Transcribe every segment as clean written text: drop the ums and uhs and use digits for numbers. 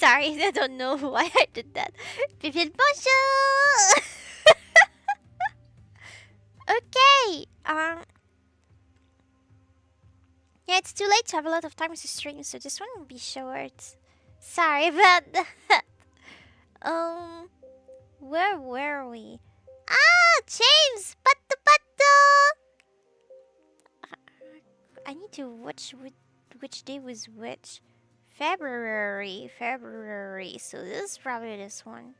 Sorry, I don't know why I did that. Pipil Bonjour! Okay, yeah, it's too late to have a lot of time to stream, so this one will be short. Sorry about that. Um, where were we? Ah, James! Pato pato! I need to watch which day was which. February. So this is probably this one.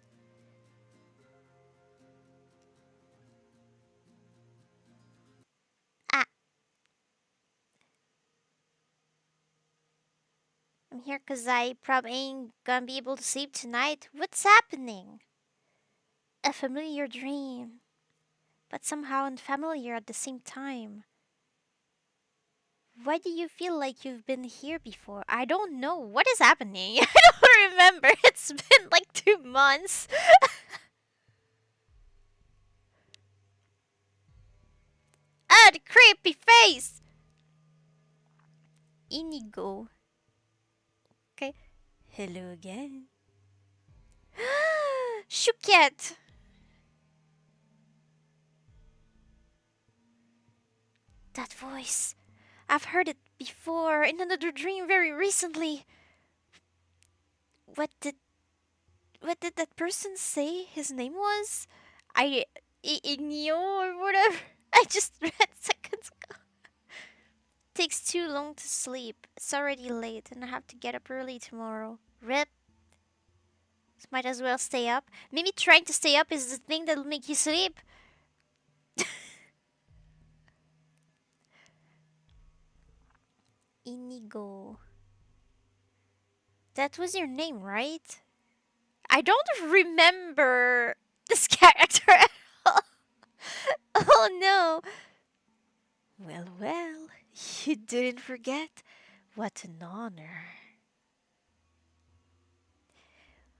Ah, I'm here because I probably ain't gonna be able to sleep tonight. What's happening? A familiar dream, but somehow unfamiliar at the same time. Why do you feel like you've been here before? I don't know. What is happening? I don't remember. It's been like 2 months. Ah, the creepy face! Inigo. Okay. Hello again. Shuket! That voice. I've heard it before in another dream very recently. What did that person say his name was? Inyo or whatever. I just read seconds ago. Takes too long to sleep. It's already late and I have to get up early tomorrow. Rip. Might as well stay up. Maybe trying to stay up is the thing that'll make you sleep. Inigo. That was your name, right? I don't remember this character at all. Oh no. Well, you didn't forget. What an honor.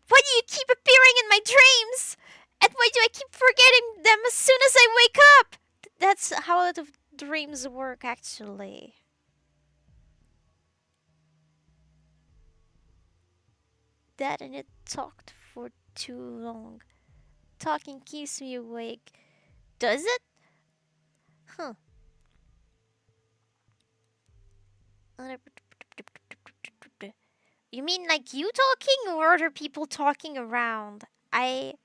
Why do you keep appearing in my dreams? And why do I keep forgetting them as soon as I wake up? That's how a lot of dreams work, actually. Dad and it talked for too long. Talking keeps me awake. Does it? Huh. You mean like you talking or other people talking around? I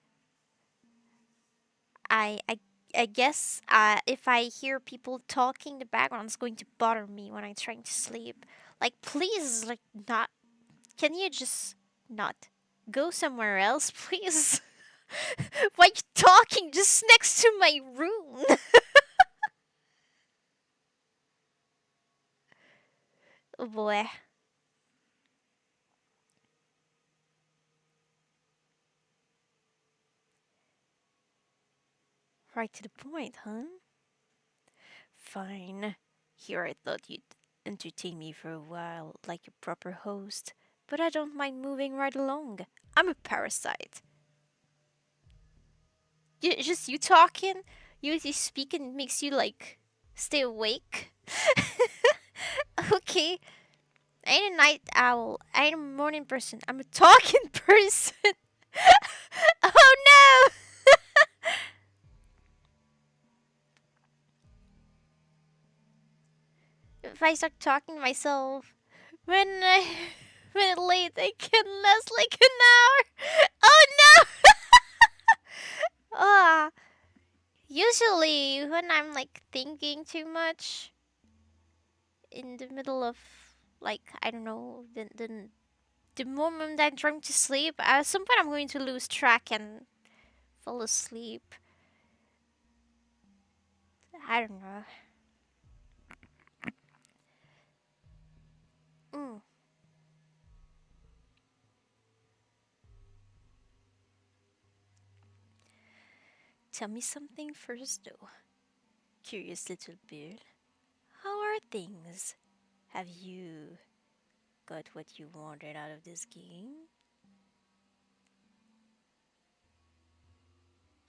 I I I guess if I hear people talking, the background's going to bother me when I'm trying to sleep. Like, please, like, not. Can you just not go somewhere else, please? Why you talking just next to my room? Oh boy. Right to the point, huh? Fine. Here I thought you'd entertain me for a while, like a proper host. But I don't mind moving right along. I'm a parasite. Just you talking, you speaking makes you like stay awake. Okay, I ain't a night owl. I ain't a morning person. I'm a talking person. Oh no! If I start talking to myself, when I when it's late, I can last like an hour. Oh no! Ah, usually when I'm like thinking too much in the middle of like I don't know the moment I'm trying to sleep, at some point I'm going to lose track and fall asleep. I don't know. Mm. Tell me something first, though. Curious little bird. How are things? Have you got what you wanted out of this game?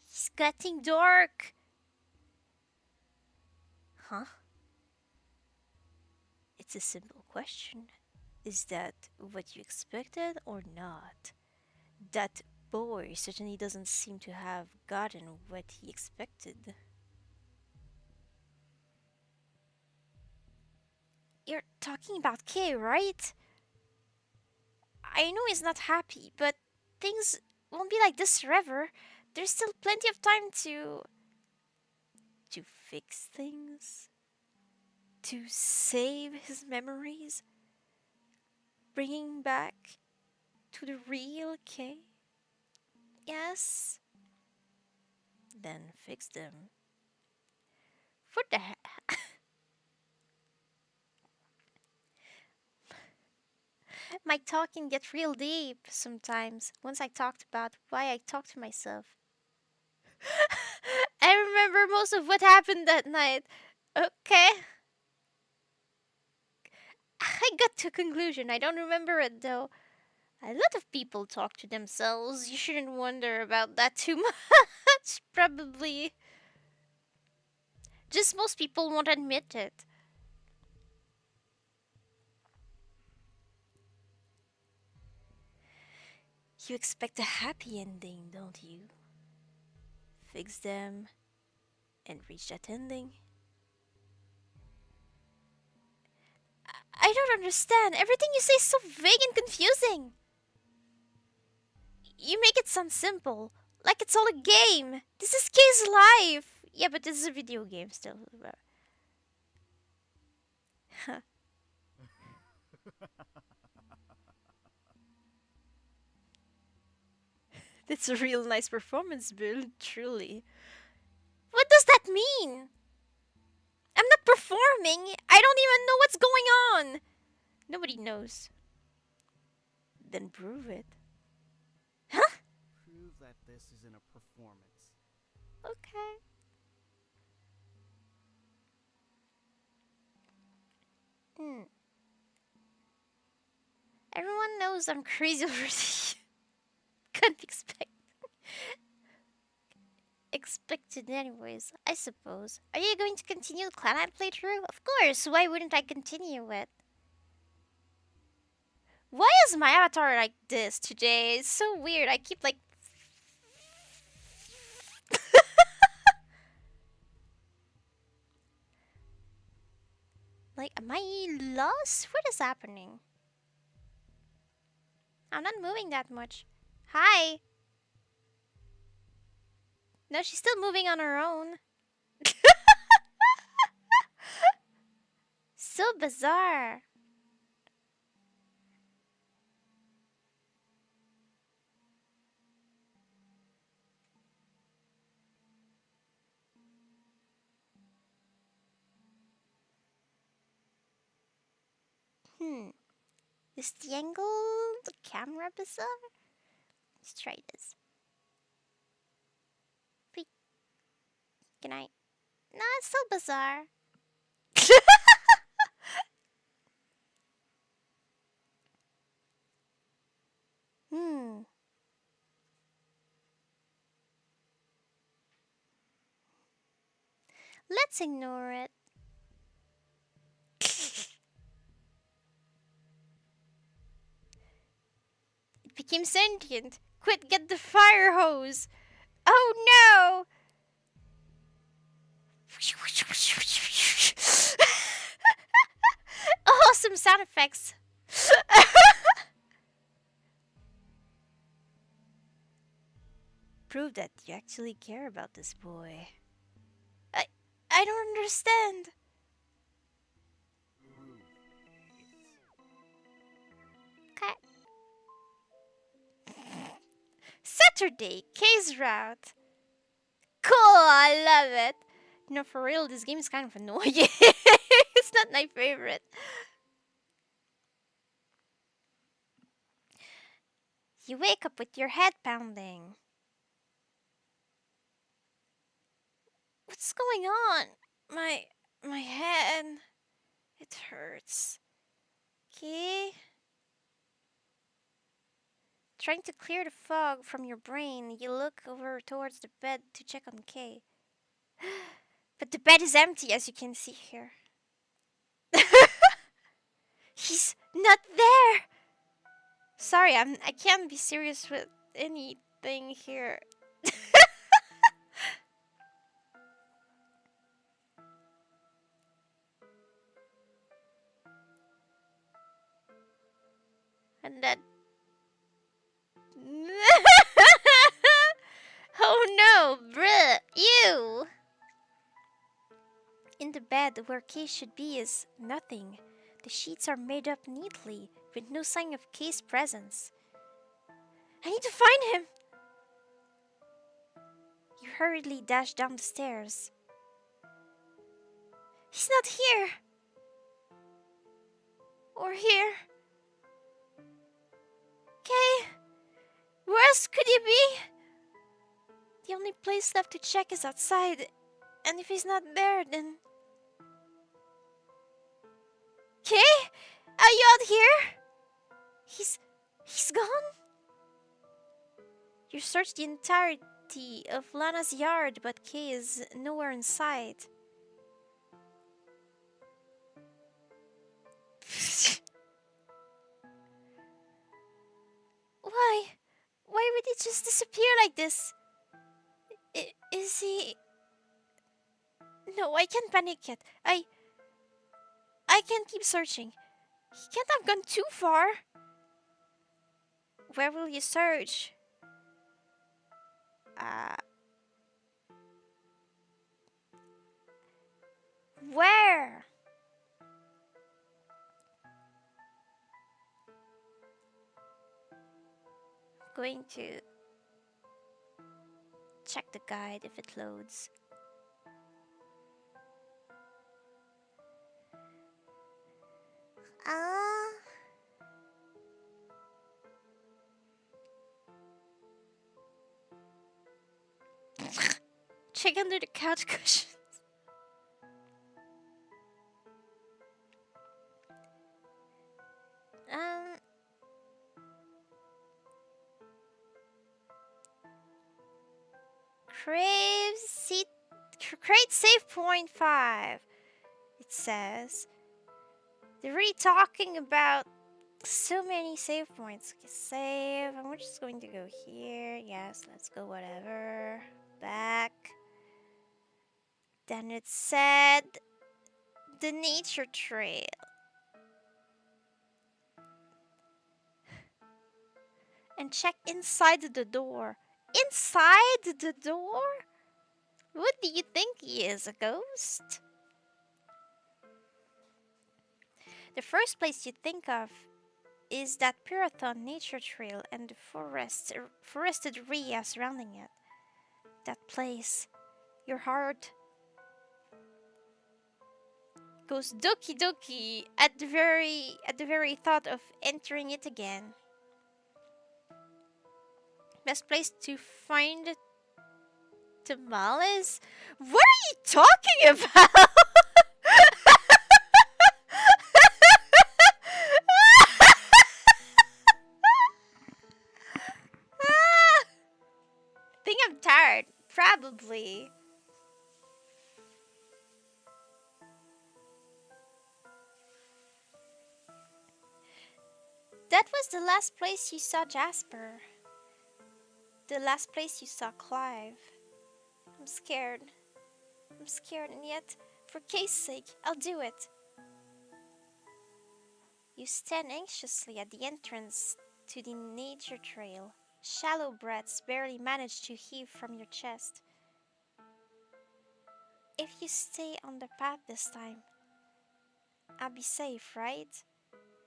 It's getting dark. Huh? It's a simple question. Is that what you expected or not? That boy certainly doesn't seem to have gotten what he expected. You're talking about Kay, right? I know he's not happy, but things won't be like this forever. There's still plenty of time to fix things, to save his memories, bringing back to the real Kay. Yes, then fix them. What the heck? My talking gets real deep sometimes once I talked about why I talk to myself. I remember most of what happened that night. Okay. I got to a conclusion. I don't remember it though. A lot of people talk to themselves. You shouldn't wonder about that too much. Probably. Just most people won't admit it. You expect a happy ending, don't you? Fix them and reach that ending. I don't understand. Everything you say is so vague and confusing. You make it sound simple, like it's all a game. This is Kay's life. Yeah, but this is a video game still. That's a real nice performance, Bill, truly. What does that mean? I'm not performing. I don't even know what's going on. Nobody knows. Then prove it. Huh? Prove that this isn't a performance. Okay. Hmm. Everyone knows I'm crazy already. Can't expected anyways, I suppose. Are you going to continue the Clanite playthrough? Of course, why wouldn't I continue it? Why is my avatar like this today? It's so weird. I keep like... like, am I lost? What is happening? I'm not moving that much. Hi! No, she's still moving on her own. So bizarre. Hmm. Is the angle the camera bizarre? Let's try this. Wait, can I? No, it's still bizarre. Hmm. Let's ignore it. It became sentient. Quick, get the fire hose. Oh no! Awesome sound effects. Prove that you actually care about this boy. I I don't understand. Prove it. Okay. Saturday, case route. Cool, I love it. You know, for real, this game is kind of annoying. It's not my favorite. You wake up with your head pounding. What's going on? My head. It hurts. Okay. Trying to clear the fog from your brain, you look over towards the bed to check on Kay. But the bed is empty, as you can see here. He's not there. Sorry, I can't be serious with anything here. And that. Oh no, bruh, you! In the bed where Kay should be is nothing. The sheets are made up neatly, with no sign of Kay's presence. I need to find him! You hurriedly dash down the stairs. He's not here! Or here. Kay! Where else could he be? The only place left to check is outside, and if he's not there, then... Kay? Are you out here? He's gone? You search the entirety of Lana's yard, but Kay is nowhere in sight. Why? Why would he just disappear like this? Is he... No, I can't panic yet. I can't keep searching. He can't have gone too far. Where will you search? Where? Going to check the guide if it loads. Check under the couch cushions. Create save point 5. It says they're really talking about so many save points. Okay, save, and we're just going to go here. Yes, let's go whatever. Back. Then it said the nature trail. And check inside the door. Inside the door? What do you think he is, a ghost? The first place you think of is that Pirathon nature trail and the forested area surrounding it. That place, your heart goes doki doki at the very thought of entering it again. Best place to find tamales? What are you talking about? Think I'm tired. Probably. That was the last place you saw Jasper. The last place you saw Clive. I'm scared. I'm scared, and yet, for Kay's sake, I'll do it. You stand anxiously at the entrance to the nature trail. Shallow breaths barely manage to heave from your chest. If you stay on the path this time, I'll be safe, right?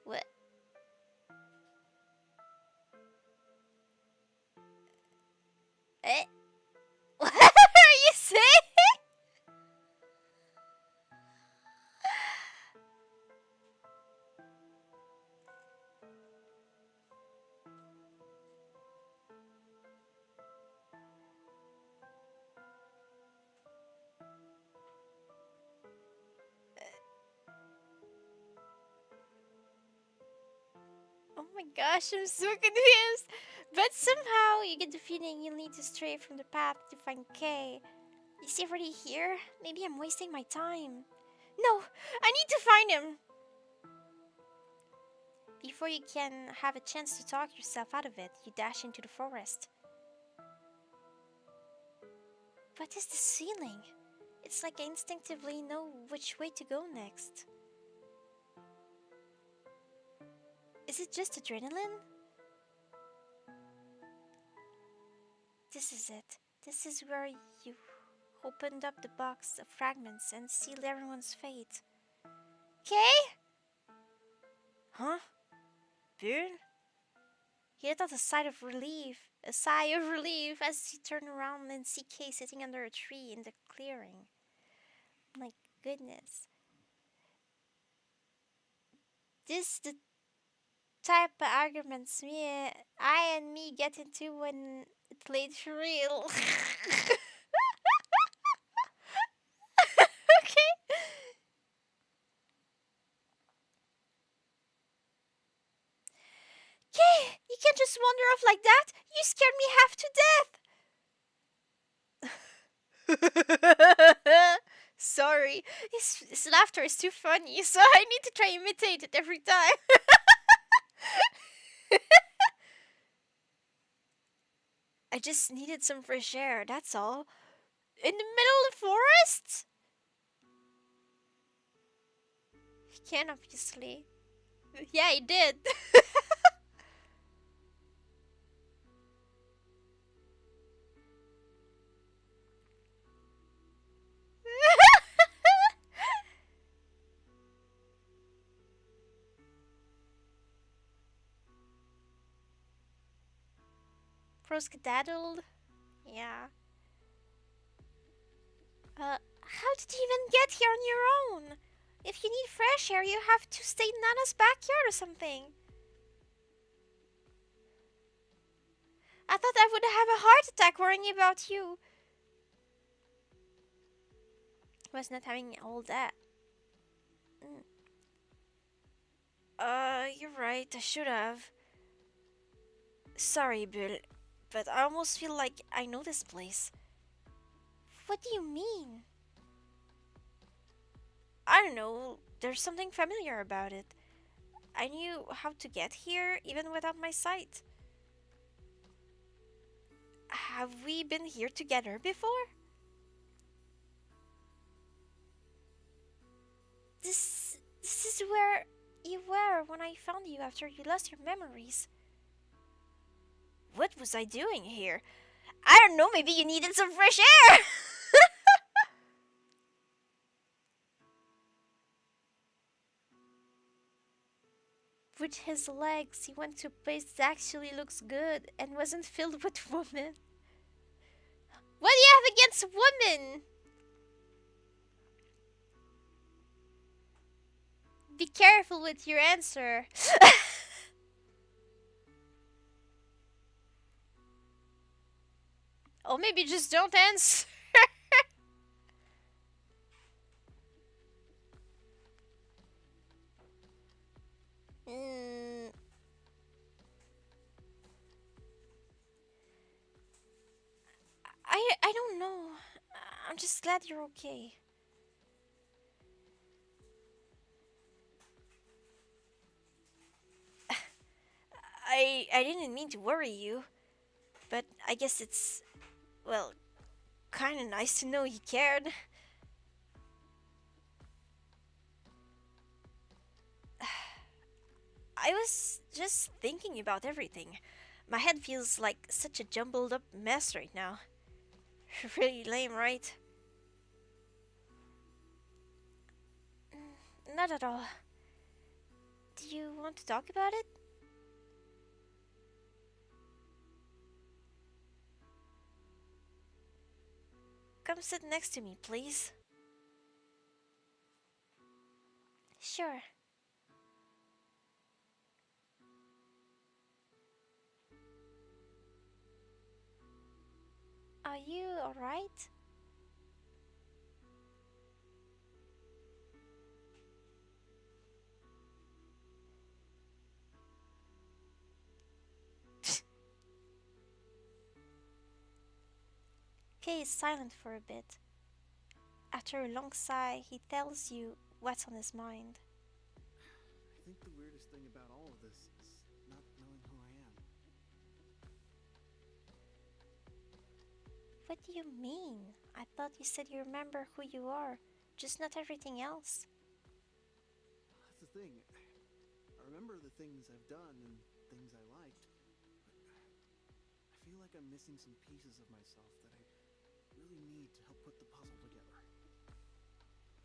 What? Eh? What are you saying? Oh my gosh, I'm so confused. But somehow you get the feeling you'll need to stray from the path to find Kay. Is he already here? Maybe I'm wasting my time. No, I need to find him. Before you can have a chance to talk yourself out of it, you dash into the forest. What is this feeling? It's like I instinctively know which way to go next. Is it just adrenaline? This is it. This is where you opened up the box of fragments and sealed everyone's fate. Okay? Huh? Burn? He let out a sigh of relief as he turned around and see Kay sitting under a tree in the clearing. My goodness. This the type of arguments I and me get into when it's late for real. Okay. Kay, you can't just wander off like that. You scared me half to death. Sorry, his laughter is too funny, so I need to try imitate it every time. I just needed some fresh air, that's all. In the middle of the forest? He can, obviously. Yeah, he did. Proskedaddled? Yeah. How did you even get here on your own? If you need fresh air, you have to stay in Nana's backyard or something. I thought I would have a heart attack worrying about you. Was not having all that. Mm. You're right, I should have. Sorry, Bill, but I almost feel like I know this place. What do you mean? I don't know, there's something familiar about it. I knew how to get here even without my sight. Have we been here together before? This is where you were when I found you after you lost your memories. What was I doing here? I don't know, maybe you needed some fresh air. With his legs, he went to a place that actually looks good and wasn't filled with women. What do you have against women? Be careful with your answer. Or maybe just don't answer. mm, I don't know. I'm just glad you're okay. I didn't mean to worry you, but I guess it's, well, kind of nice to know you cared. I was just thinking about everything. My head feels like such a jumbled up mess right now. Really lame, right? Not at all. Do you want to talk about it? Come sit next to me, please. Sure. Are you alright? Kay is silent for a bit. After a long sigh, he tells you what's on his mind. I think the weirdest thing about all of this What do you mean? I thought you said you remember who you are, just not everything else. That's the thing. I remember the things I've done and things I liked, but I feel like I'm missing some pieces of myself that I really need to help put the puzzle together.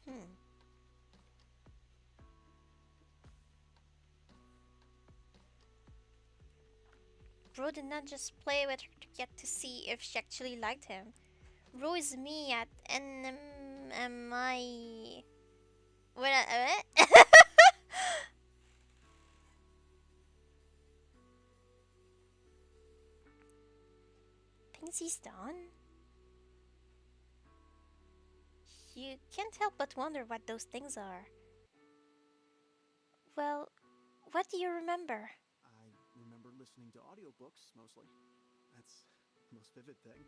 Hmm. Bro did not just play with her to get to see if she actually liked him. Bro is me at NMI. What? Things he's done? You can't help but wonder what those things are. Well, what do you remember? I remember listening to audiobooks mostly. That's the most vivid thing.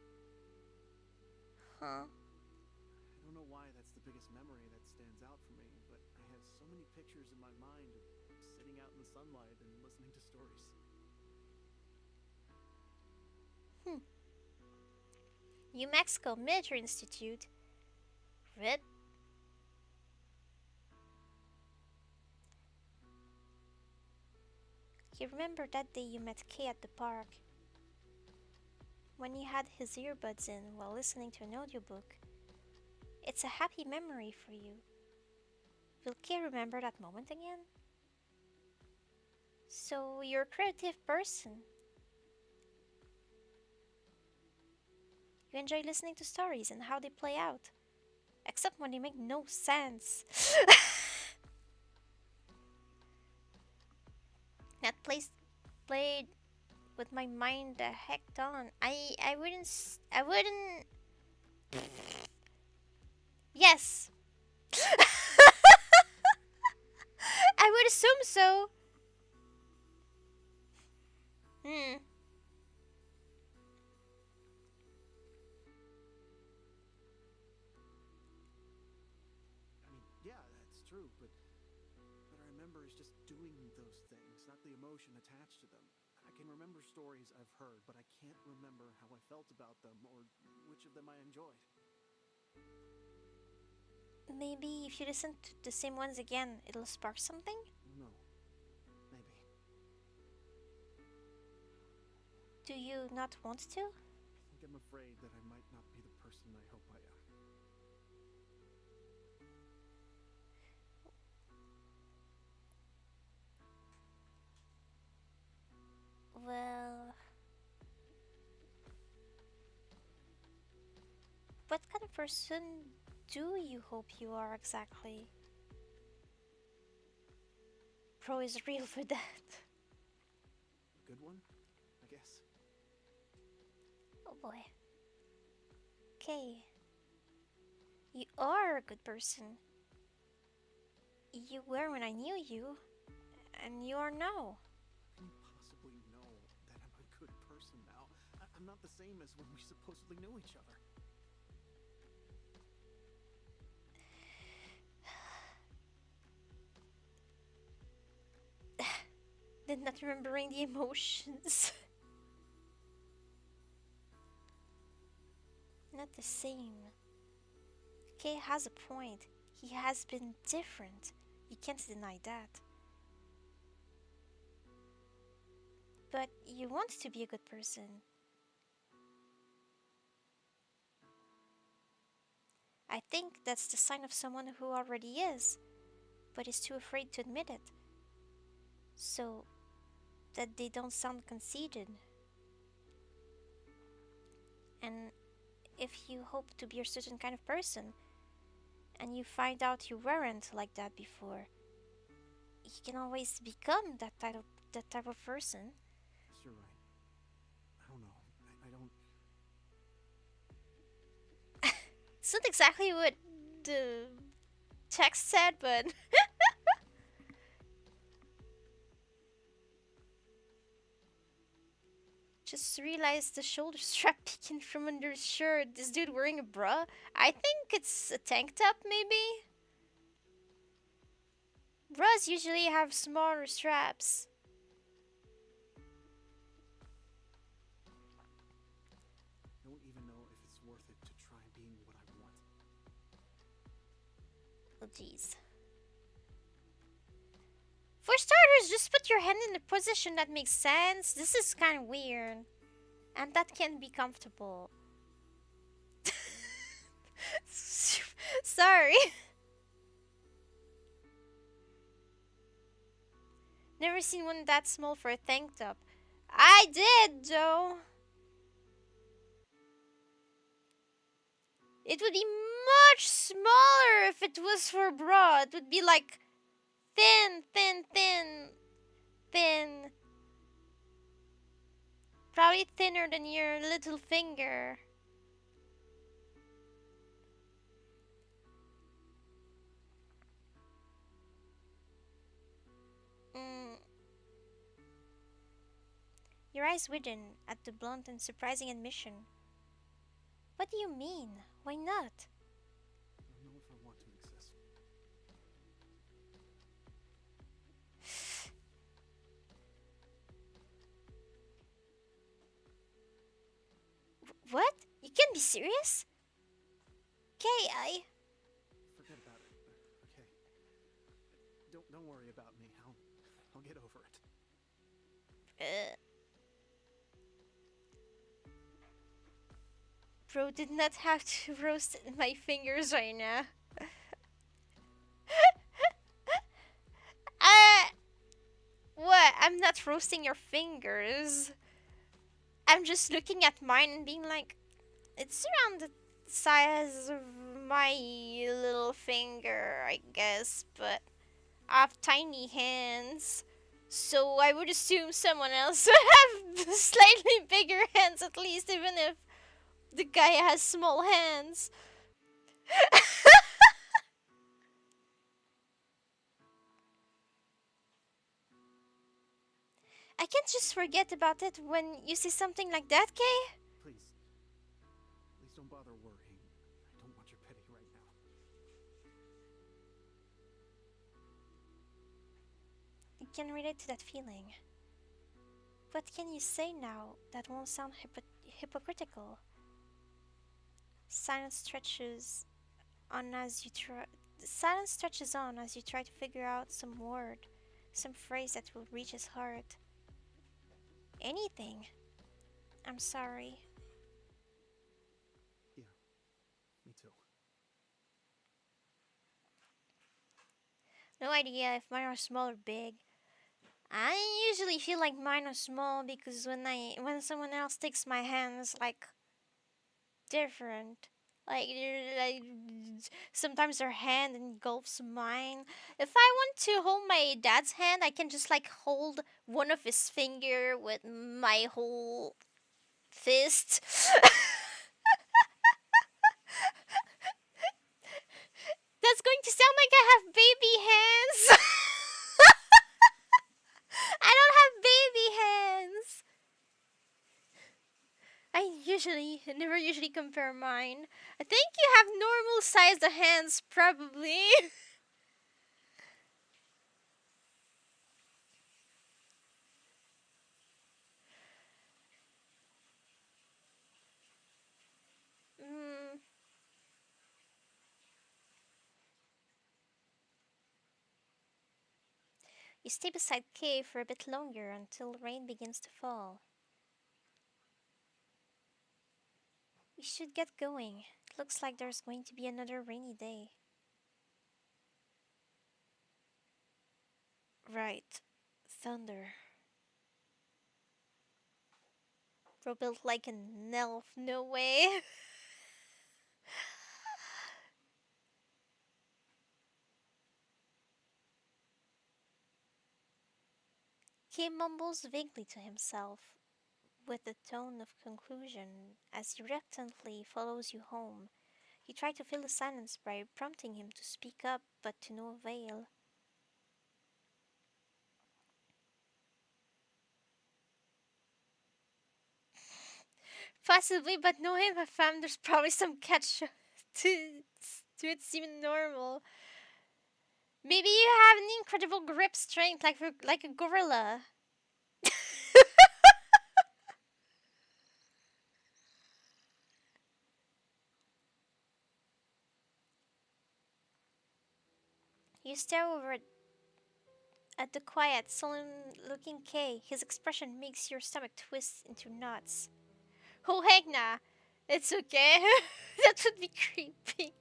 Huh? I don't know why that's the biggest memory that stands out for me, but I have so many pictures in my mind of sitting out in the sunlight and listening to stories. Hmm. New Mexico Military Institute. RIP. You remember that day you met Kay at the park? When he had his earbuds in while listening to an audiobook. It's a happy memory for you. Will Kay remember that moment again? So, you're a creative person. You enjoy listening to stories and how they play out. Except when they make no sense. That place played with my mind the heck on. I wouldn't. Yes. I would assume so. Hmm. I mean, yeah, that's true, but what I remember is just doing those things, not the emotion attached to them. I can remember stories I've heard, but I can't remember how I felt about them or which of them I enjoyed. Maybe if you listen to the same ones again, it'll spark something? No, maybe. Do you not want to? I think I'm afraid that I might not be the person I hope I am. Well, what kind of person do you hope you are exactly? Pro is real for that. A good one, I guess. Oh boy. Okay, you are a good person. You were when I knew you, and you are now. How can you possibly know that I'm a good person now? I'm not the same as when we supposedly knew each other. Did not remembering the emotions. Not the same. Kay has a point. He has been different. You can't deny that. But you want to be a good person. I think that's the sign of someone who already is, but is too afraid to admit it. So that they don't sound conceited. And if you hope to be a certain kind of person, and you find out you weren't like that before, you can always become that type of person. Yes, you're right. I don't know. I don't. It's not exactly what the text said, but just realized the shoulder strap peeking from under his shirt. This dude wearing a bra? I think it's a tank top, maybe? Bras usually have smaller straps. I don't even know if it's worth it to try being what I want. Oh, jeez. For starters, just put your hand in a position that makes sense. This is kind of weird. And that can be comfortable. Sorry. Never seen one that small for a tank top. I did, though. It would be much smaller if it was for bra. It would be like thin, thin, thin, thin. Probably thinner than your little finger. Mm. Your eyes widen at the blunt and surprising admission. What do you mean? Why not? I don't know if I want to exist. What? You can't be serious? Okay, Forget about it. Okay. Don't worry about me. I'll get over it. Uh, bro did not have to roast my fingers right now. uh, what? I'm not roasting your fingers. I'm just looking at mine and being like, it's around the size of my little finger, I guess, but I have tiny hands. So I would assume someone else would have slightly bigger hands at least, even if the guy has small hands. I can't just forget about it when you see something like that, Kay. Please don't bother worrying. I don't want your pity right now. You can relate to that feeling. What can you say now that won't sound hypocritical? Silence stretches on as you try. Silence stretches on as you try to figure out some word, some phrase that will reach his heart. Anything. I'm sorry. Yeah, me too. No idea if mine are small or big. I usually feel like mine are small because when someone else takes my hands, like different. Like sometimes their hand engulfs mine. If I want to hold my dad's hand, I can just like hold one of his finger with my whole fist. That's going to sound like I have baby hands. I don't have baby hands. I never usually compare mine. I think you have normal sized hands, probably. mm, you stay beside Kay for a bit longer until rain begins to fall. We should get going. It looks like there's going to be another rainy day. Right. Thunder. Bro built like an elf, no way. Kay mumbles vaguely to himself, with a tone of conclusion, as he reluctantly follows you home. You try to fill the silence by prompting him to speak up, but to no avail. Possibly, but knowing my fam, there's probably some catch to it seem normal. Maybe you have an incredible grip strength, like a gorilla. You stare over at the quiet, solemn-looking K. His expression makes your stomach twist into knots. Oh heck nah, it's okay. That would be creepy.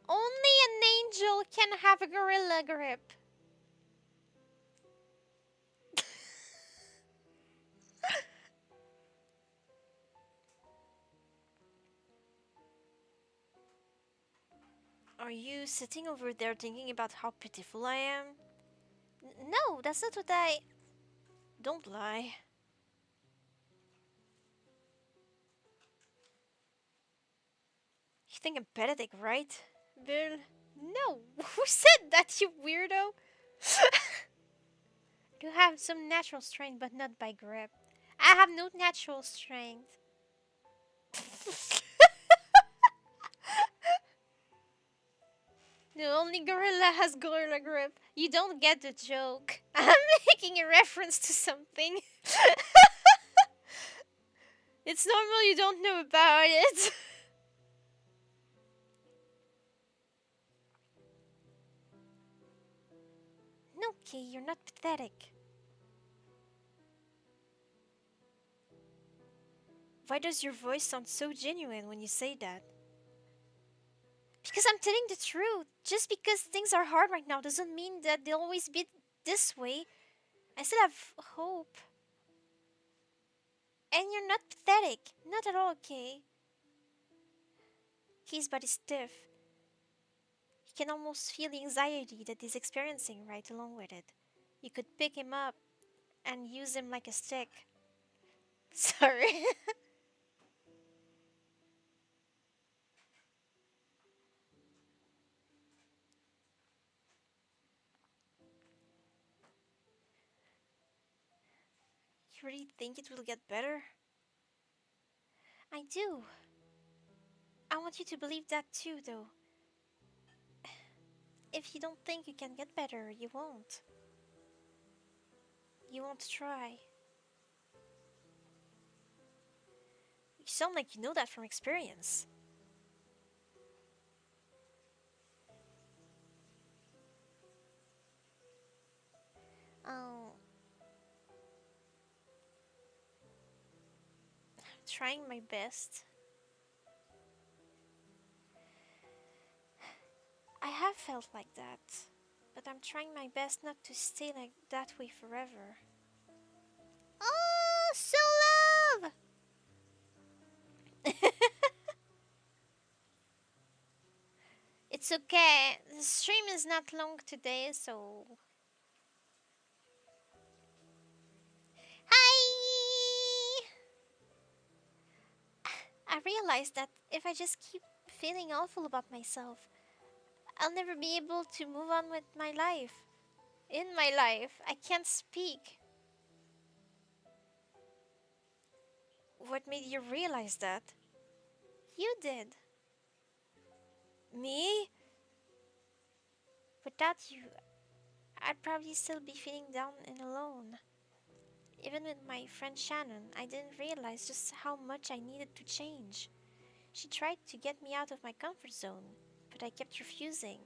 Only an angel can have a gorilla grip. Are you sitting over there thinking about how pitiful I am? No, that's not what I. Don't lie. You think I'm pathetic, right? Bill? No, who said that, you weirdo? You have some natural strength, but not by grip. I have no natural strength. The only gorilla has gorilla grip. You don't get the joke. I'm making a reference to something. It's normal you don't know about it. No, Kay, you're not pathetic. Why does your voice sound so genuine when you say that? Because I'm telling the truth. Just because things are hard right now doesn't mean that they'll always be this way. I still have hope. And you're not pathetic. Not at all, Kay. Kay's body's stiff. You can almost feel the anxiety that he's experiencing right along with it. You could pick him up and use him like a stick. Sorry. You really think it will get better? I do. I want you to believe that too, though. If you don't think you can get better, you won't. You won't try. You sound like you know that from experience. Oh, trying my best. I have felt like that, but I'm trying my best not to stay like that way forever. Oh, so love! It's okay. The stream is not long today, so. Hi! I realized that if I just keep feeling awful about myself, I'll never be able to move on with my life. In my life, I can't speak. What made you realize that? You did. Me? Without you, I'd probably still be feeling down and alone. Even with my friend Shannon, I didn't realize just how much I needed to change. She tried to get me out of my comfort zone, but I kept refusing.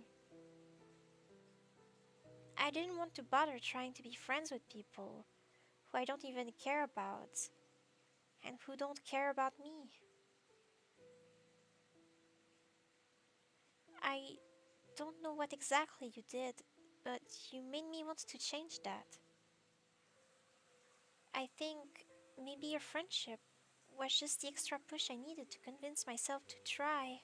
I didn't want to bother trying to be friends with people who I don't even care about and who don't care about me. I don't know what exactly you did, but you made me want to change that. I think maybe your friendship was just the extra push I needed to convince myself to try.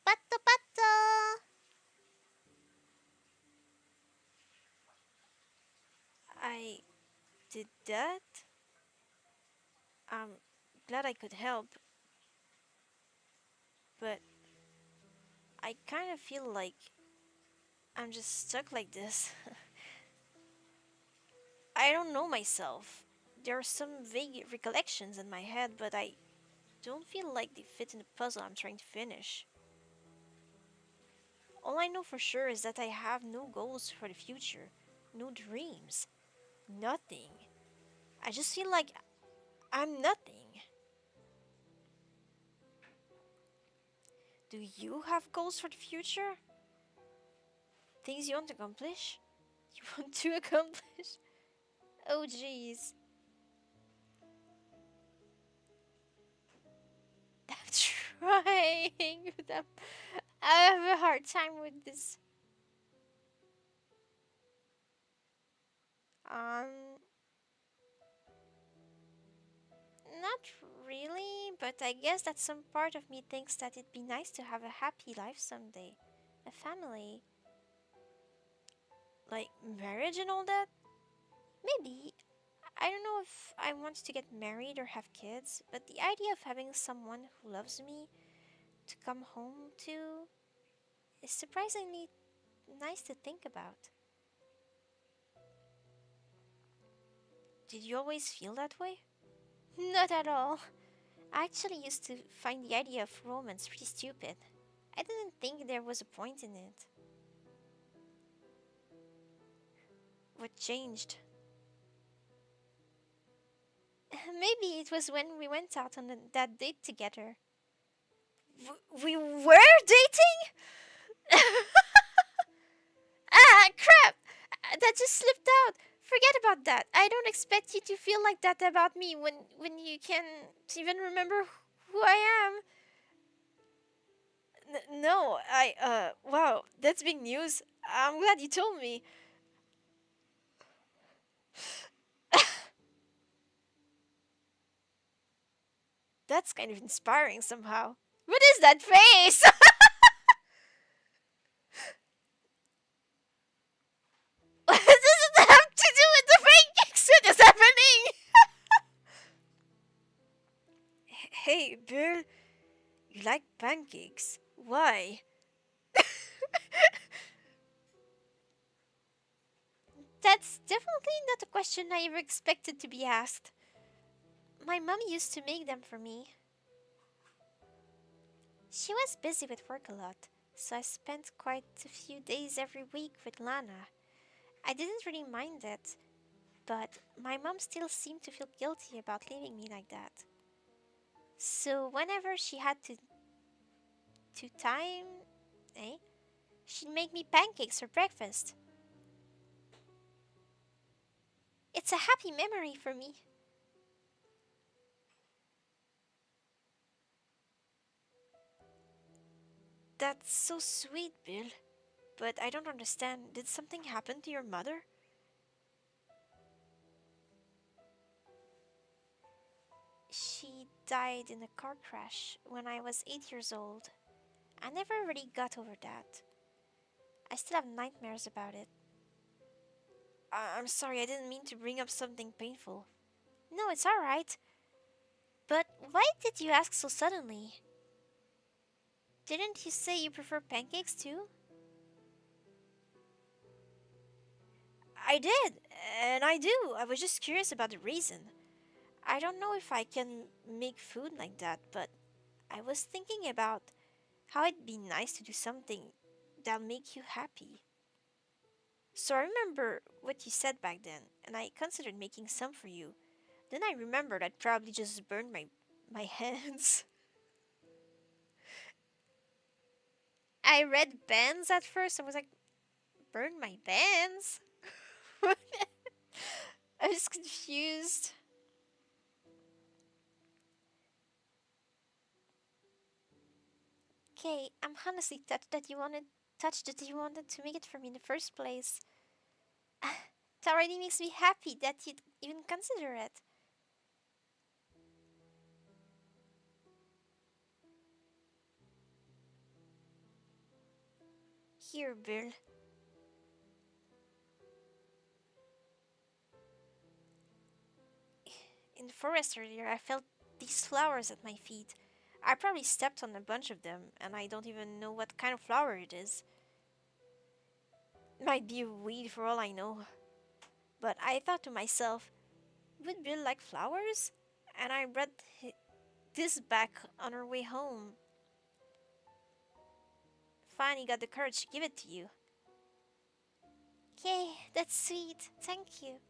Pato pato! I did that? I'm glad I could help, but I kind of feel like I'm just stuck like this. I don't know myself. There are some vague recollections in my head, but I don't feel like they fit in the puzzle I'm trying to finish. All I know for sure is that I have no goals for the future, no dreams, nothing. I just feel like I'm nothing. Do you have goals for the future? Things you want to accomplish? You want to accomplish? Oh, jeez. I'm trying. But I have a hard time with this. Um, Not really, but I guess that some part of me thinks that it'd be nice to have a happy life someday. A family. Like marriage and all that? Maybe. I don't know if I want to get married or have kids, but the idea of having someone who loves me to come home to is surprisingly nice to think about. Did you always feel that way? Not at all. I actually used to find the idea of romance pretty stupid. I didn't think there was a point in it. What changed? Maybe it was when we went out on that date together. We were dating? Ah, crap! That just slipped out. Forget about that. I don't expect you to feel like that about me when you can even remember who I am. No, wow, that's big news. I'm glad you told me. That's kind of inspiring somehow. What is that face? What does it have to do with the pancakes? What is happening? Hey, Bill, you like pancakes? Why? That's definitely not a question I ever expected to be asked. My mom used to make them for me. She was busy with work a lot, so I spent quite a few days every week with Lana. I didn't really mind it, but my mom still seemed to feel guilty about leaving me like that. So whenever she had to time, eh, she'd make me pancakes for breakfast. It's a happy memory for me. That's so sweet, Bill. But I don't understand. Did something happen to your mother? She died in a car crash when I was 8 years old. I never really got over that. I still have nightmares about it. I'm sorry, I didn't mean to bring up something painful. No, it's alright. But why did you ask so suddenly? Didn't you say you prefer pancakes too? I did, and I do. I was just curious about the reason. I don't know if I can make food like that, but I was thinking about how it'd be nice to do something that'll make you happy. So I remember what you said back then, and I considered making some for you. Then I remembered I'd probably just burned my hands. I read bands at first. I was like, burn my bands? I was confused. Okay, I'm honestly touched that you wanted to make it for me in the first place. It already makes me happy that you'd even consider it. Here, Bill. In the forest earlier, I felt these flowers at my feet. I probably stepped on a bunch of them, and I don't even know what kind of flower it is. Might be a weed for all I know. But I thought to myself, would Bill like flowers? And I brought this back on our way home. Finally got the courage to give it to you. Okay, that's sweet. Thank you.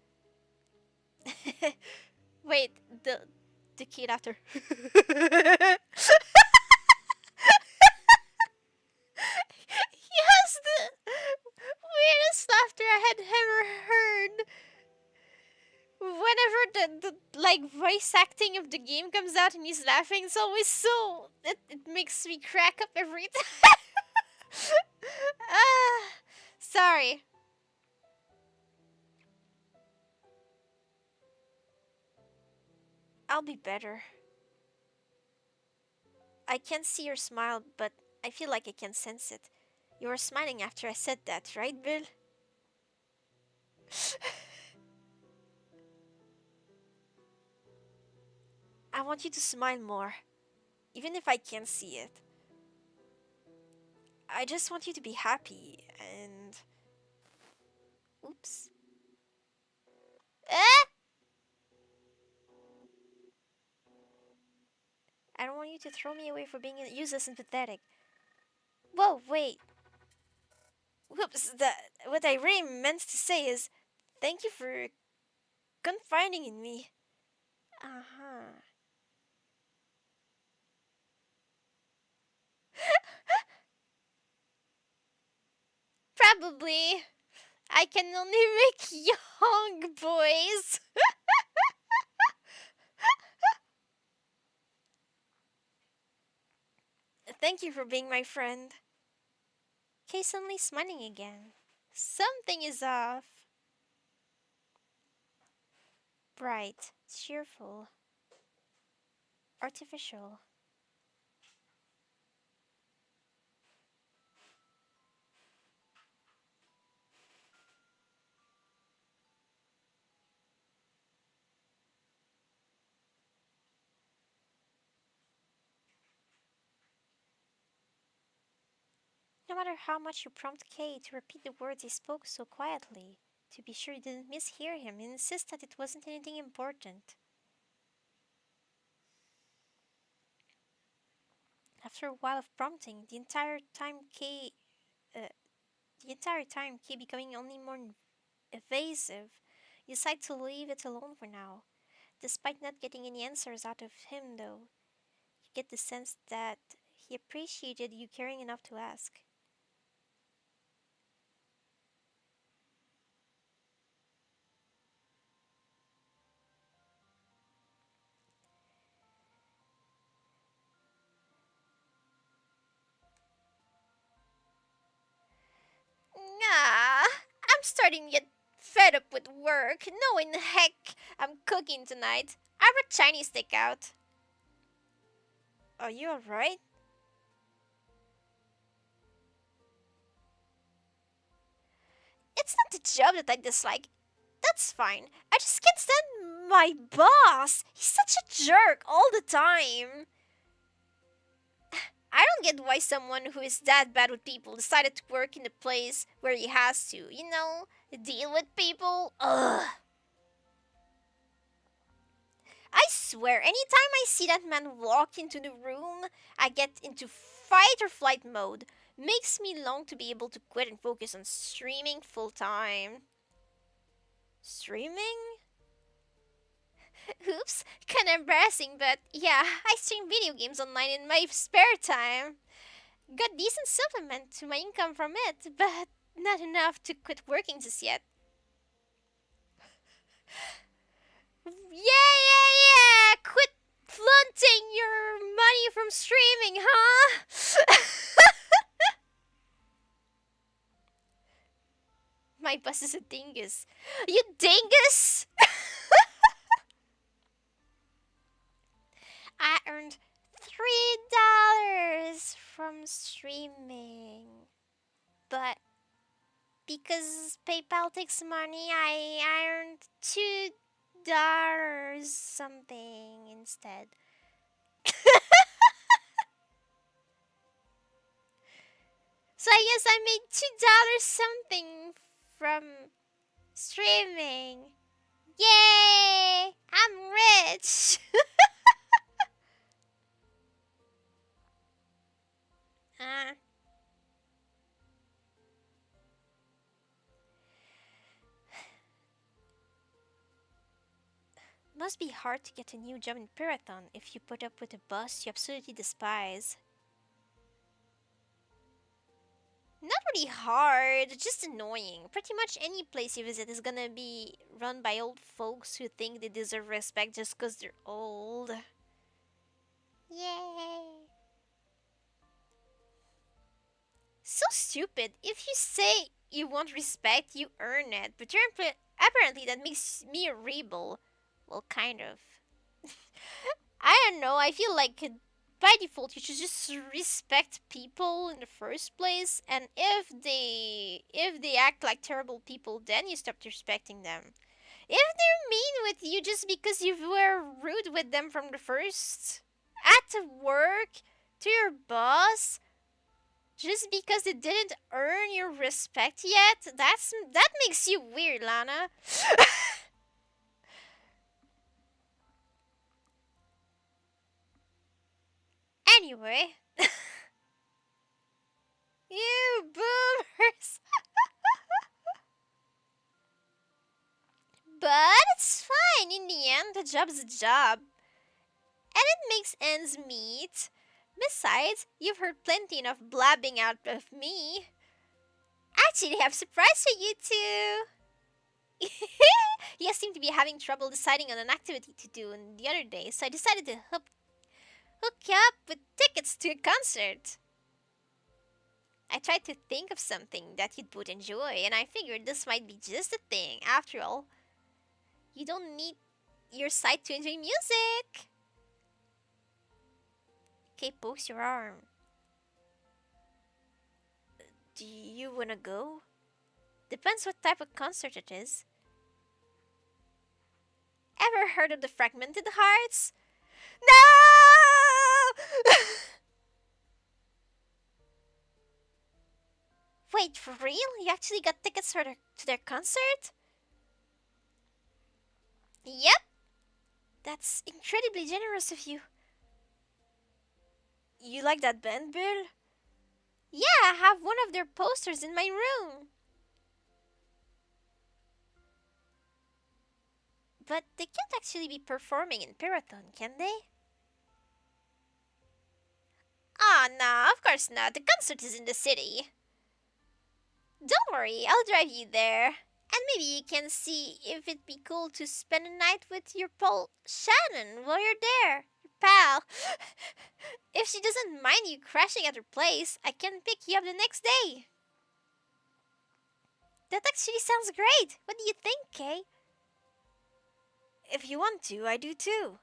Wait, the kid after. Whenever the like voice acting of the game comes out and he's laughing, it's always so it makes me crack up every time. ah, sorry. I'll be better. I can't see your smile, but I feel like I can sense it. You were smiling after I said that, right, Bill? I want you to smile more, even if I can't see it. I just want you to be happy and. Oops. Eh? I don't want you to throw me away for being useless and pathetic. Whoa, wait. Whoops. What I really meant to say is thank you for confiding in me. Uh huh. Probably. I can only make young boys. Thank you for being my friend. Kay suddenly smiling again. Something is off. Bright, cheerful, artificial. No matter how much you prompt Kay to repeat the words he spoke so quietly, to be sure you didn't mishear him and insist that it wasn't anything important. After a while of prompting, uh, the entire time Kay becoming only more evasive, you decide to leave it alone for now. Despite not getting any answers out of him, though, you get the sense that he appreciated you caring enough to ask. Nah, I'm starting to get fed up with work, knowing the heck I'm cooking tonight. I brought Chinese takeout. Are you alright? It's not the job that I dislike. That's fine. I just can't stand my boss. He's such a jerk all the time. I don't get why someone who is that bad with people decided to work in the place where he has to, deal with people. Ugh. I swear, anytime I see that man walk into the room, I get into fight or flight mode. Makes me long to be able to quit and focus on streaming full time. Streaming? Oops, kinda embarrassing, but yeah, I stream video games online in my spare time. Got decent supplement to my income from it, but not enough to quit working just yet. Yeah! Quit flaunting your money from streaming, huh? My boss is a dingus. You dingus? I earned $3 from streaming. But because PayPal takes money, I earned $2 something instead. So I guess I made $2 something from streaming. Yay! I'm rich! uh, Must be hard to get a new job in Pirathon if you put up with a boss you absolutely despise. Not really hard, just annoying. Pretty much any place you visit is gonna be run by old folks who think they deserve respect just 'cause they're old. Yay! So stupid. If you say you want respect, you earn it. But apparently that makes me a rebel. Well, kind of. I don't know. I feel like by default you should just respect people in the first place, and if they act like terrible people, then you stop respecting them. If they're mean with you just because you were rude with them from the first, at work, to your boss, just because they didn't earn your respect yet, that makes you weird, Lana. Anyway, you boomers. But it's fine. In the end, the job's a job. And it makes ends meet. Besides, you've heard plenty enough blabbing out of me. Actually, I have surprise for you too. You guys seem to be having trouble deciding on an activity to do on the other day, so I decided to hook you up with tickets to a concert. I tried to think of something that you would enjoy, and I figured this might be just the thing. After all, you don't need your sight to enjoy music. Okay, post your arm. Do you wanna go? Depends what type of concert it is. Ever heard of the Fragmented Hearts? No! Wait, for real? You actually got tickets to their concert? Yep, that's incredibly generous of you. You like that band, Bill? Yeah, I have one of their posters in my room. But they can't actually be performing in Piraton, can they? Ah, no, of course not. The concert is in the city. Don't worry, I'll drive you there. And maybe you can see if it'd be cool to spend a night with your pal Shannon while you're there. Your pal. If she doesn't mind you crashing at her place, I can pick you up the next day. That actually sounds great. What do you think, Kay? If you want to, I do too.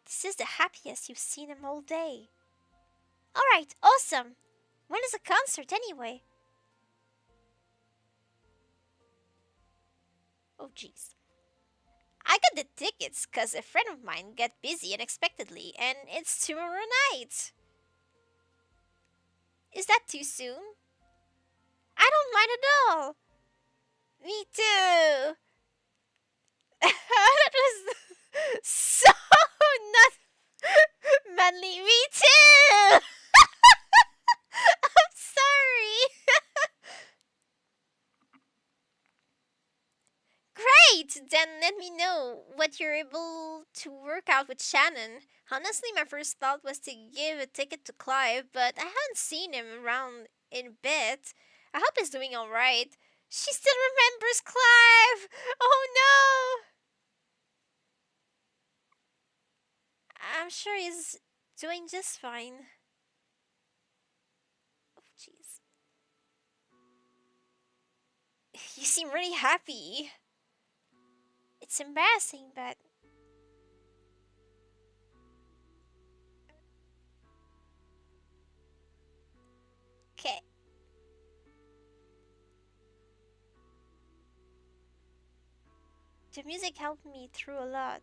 This is the happiest you've seen him all day. Alright, awesome. When is the concert anyway? Oh jeez. I got the tickets because a friend of mine got busy unexpectedly, and it's tomorrow night. Is that too soon? I don't mind at all. Me too. That was so not manly. Me too. I'm sorry. Great! Then let me know what you're able to work out with Shannon. Honestly, my first thought was to give a ticket to Clive, but I haven't seen him around in a bit. I hope he's doing alright. She still remembers Clive! Oh no! I'm sure he's doing just fine. Oh, jeez. You seem really happy. It's embarrassing, but. Okay. The music helped me through a lot.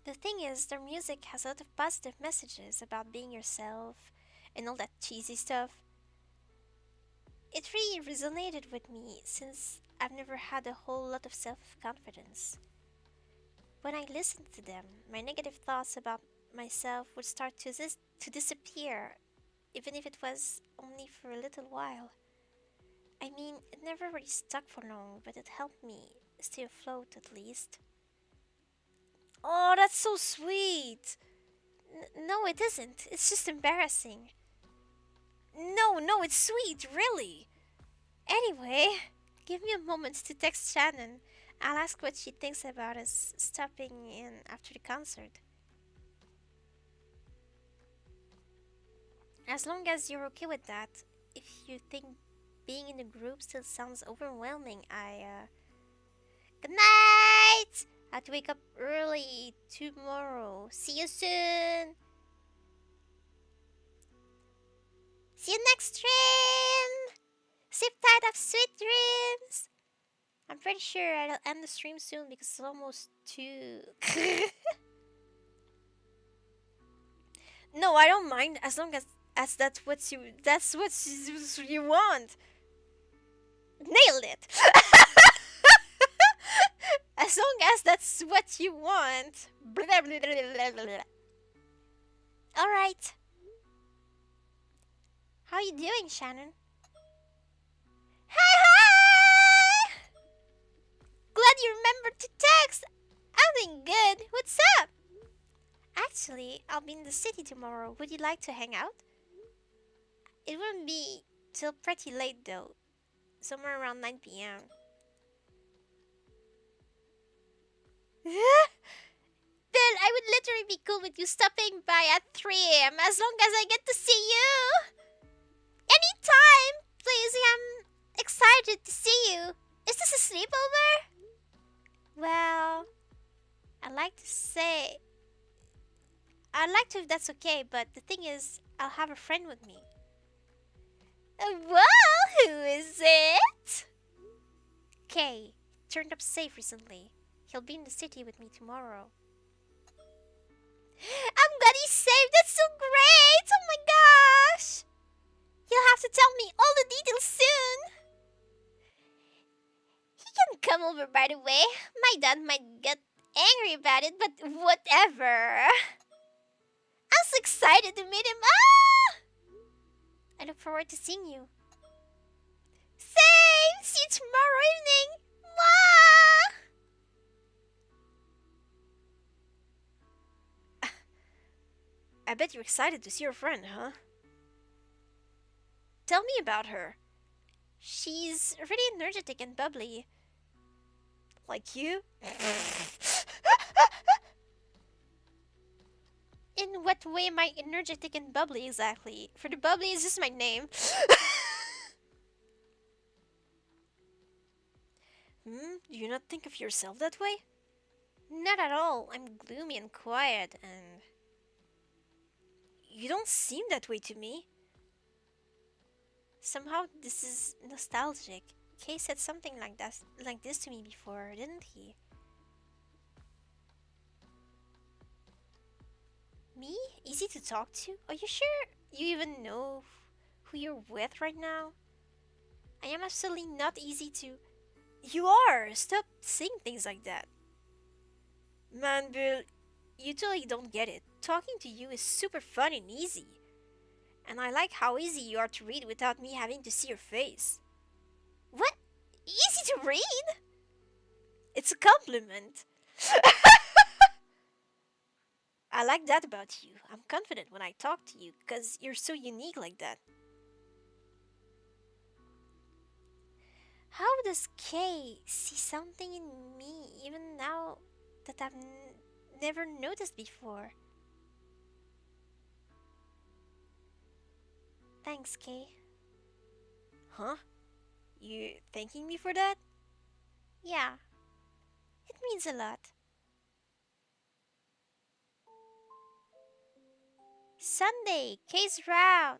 The thing is, their music has a lot of positive messages about being yourself and all that cheesy stuff. It really resonated with me since I've never had a whole lot of self confidence. When I listened to them, my negative thoughts about myself would start to disappear, even if it was only for a little while. I mean, it never really stuck for long, but it helped me stay afloat at least. Oh, that's so sweet! No, it isn't. It's just embarrassing. No, no, it's sweet, really. Anyway, give me a moment to text Shannon. I'll ask what she thinks about us stopping in after the concert. As long as you're okay with that. If you think being in a group still sounds overwhelming, Good night! I have to wake up early tomorrow. See you soon! See you next stream! Sleep tight, have sweet dreams! I'm pretty sure I'll end the stream soon because it's almost 2. No, I don't mind as long as that's what you want. Nailed it. As long as that's what you want. Blah, blah, blah, blah, blah, blah. All right. How you doing, Shannon? Hi, hi. Glad you remembered to text. I'm doing good. What's up? Actually, I'll be in the city tomorrow. Would you like to hang out? It wouldn't be till pretty late though. Somewhere around 9 p.m. Then I would literally be cool with you stopping by at 3 a.m. as long as I get to see you. Anytime, please. I'm excited to see you. Is this a sleepover? Well, I'd like to if that's okay, but the thing is, I'll have a friend with me. Well, who is it? Kay. Turned up safe recently. He'll be in the city with me tomorrow. I'm glad he's safe. That's so great. Oh my gosh. You'll have to tell me all the details soon. He can come over, by the way. My dad might get angry about it, but whatever. I'm so excited to meet him. Ah! I look forward to seeing you. Same! See you tomorrow evening! Mwah! I bet you're excited to see your friend, huh? Tell me about her. She's really energetic and bubbly. Like you? In what way am I energetic and bubbly exactly? For the bubbly is just my name. Do you not think of yourself that way? Not at all. I'm gloomy and quiet, and you don't seem that way to me. Somehow this is nostalgic. Kay said something like this to me before, didn't he? Me? Easy to talk to? Are you sure you even know who you're with right now? I am absolutely not easy to. You are! Stop saying things like that. Man, Bill, you totally don't get it. Talking to you is super fun and easy. And I like how easy you are to read without me having to see your face. What? Easy to read? It's a compliment. I like that about you. I'm confident when I talk to you because you're so unique like that. How does Kay see something in me even now that I've never noticed before? Thanks, Kay. Huh? You thanking me for that? Yeah, it means a lot. Sunday, Kay's route.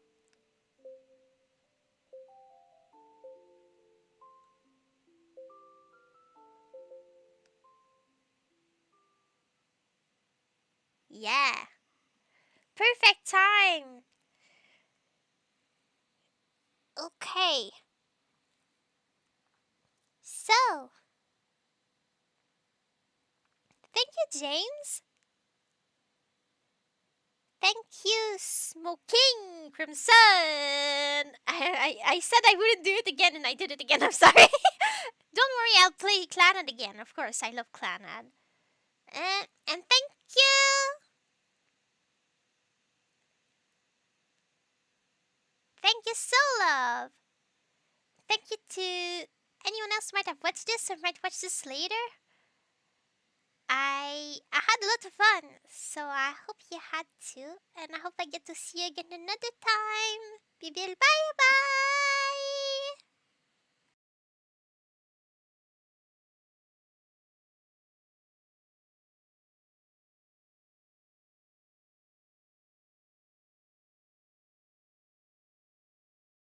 Yeah, perfect time. Okay, so thank you, James. Thank you, Smoking Crimson. I said I wouldn't do it again and I did it again. I'm sorry. Don't worry, I'll play Clannad again. Of course, I love Clannad. And thank Thank you, so love. Thank you to anyone else who might have watched this or might watch this later. I had a lot of fun, so I hope you had too, and I hope I get to see you again another time. Bye bye.